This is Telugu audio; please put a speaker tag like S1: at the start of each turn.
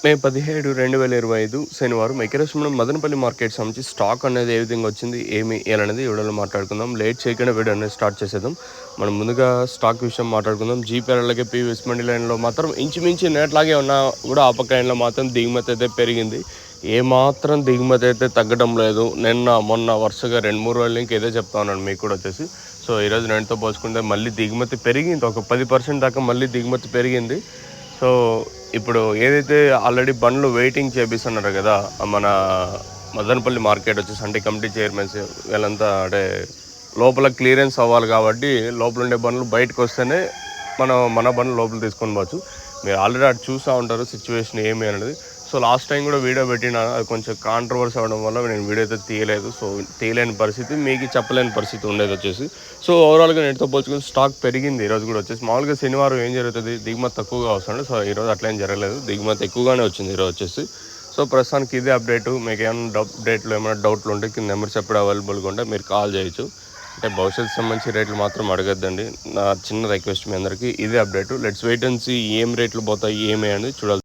S1: మే 17, 2025 శనివారం ఎకరేశ్వరం మదనపల్లి మార్కెట్ సంబంధించి స్టాక్ అనేది ఏ విధంగా వచ్చింది ఏమి అనేది వీడియోలో మాట్లాడుకుందాం. లేట్ చేయకుండా వీడియో అనేది స్టార్ట్ చేసేద్దాం. మనం ముందుగా స్టాక్ విషయం మాట్లాడుకుందాం. జీపీఆర్ అలాగే పీవీఎస్ మండి లైన్లో మాత్రం ఇంచుమించు నేట్లాగే ఉన్నా కూడా ఆ పక్క లైన్లో మాత్రం దిగుమతి అయితే పెరిగింది. ఏమాత్రం దిగుమతి అయితే తగ్గడం లేదు. మొన్న వరుసగా 2-3 రోజుల నుంచి ఏదో చెప్తా ఉన్నాను మీకు కూడా వచ్చేసి. సో ఈరోజు నేటితో పోల్చుకుంటే మళ్ళీ దిగుమతి పెరిగింది. ఒక 10% దాకా మళ్ళీ దిగుమతి పెరిగింది. సో ఇప్పుడు ఏదైతే ఆల్రెడీ బండ్లు వెయిటింగ్ చేపిస్తున్నారు కదా మన మదనపల్లి మార్కెట్ వచ్చేసి, అంటే కమిటీ చైర్మన్స్ వీళ్ళంతా అంటే లోపల క్లియరెన్స్ అవ్వాలి కాబట్టి లోపల ఉండే బండ్లు బయటకు వస్తేనే మన బండ్లు లోపల తీసుకొని పోవచ్చు. మీరు ఆల్రెడీ అటు చూస్తూ ఉంటారు సిచ్యువేషన్ ఏమి అనేది. సో లాస్ట్ టైం కూడా వీడియో పెట్టిన అది కొంచెం కాంట్రవర్సీ అవ్వడం వల్ల నేను వీడియో అయితే తీయలేదు. సో తీయలేని పరిస్థితి, మీకు చెప్పలేని పరిస్థితి ఉండేది వచ్చేసి. సో ఓవరాల్గా నేటితో పోల్చుకుని స్టాక్ పెరిగింది ఈరోజు కూడా వచ్చేసి. మామూలుగా శనివారం ఏం జరుగుతుంది, దిగుమతి తక్కువగా వస్తుంది. సో ఈరోజు అట్లేం జరగలేదు, దిగుమతి ఎక్కువగానే వచ్చింది ఈరోజు వచ్చేసి. సో ప్రస్తుతానికి ఇదే అప్డేటు. మీకు ఏమైనా అప్డేట్లు ఏమైనా డౌట్లు ఉంటే కింద నెంబర్ చెప్పడం అవైలబుల్గా ఉంటే మీరు కాల్ చేయొచ్చు. అంటే భవిష్యత్తు సంబంధించి రేట్లు మాత్రం అడగద్దండి, నా చిన్న రిక్వెస్ట్ మీ అందరికీ. ఇదే update. Let's wait and see ఏం రేట్లు పోతాయి ఏమి అనేది చూడాలి.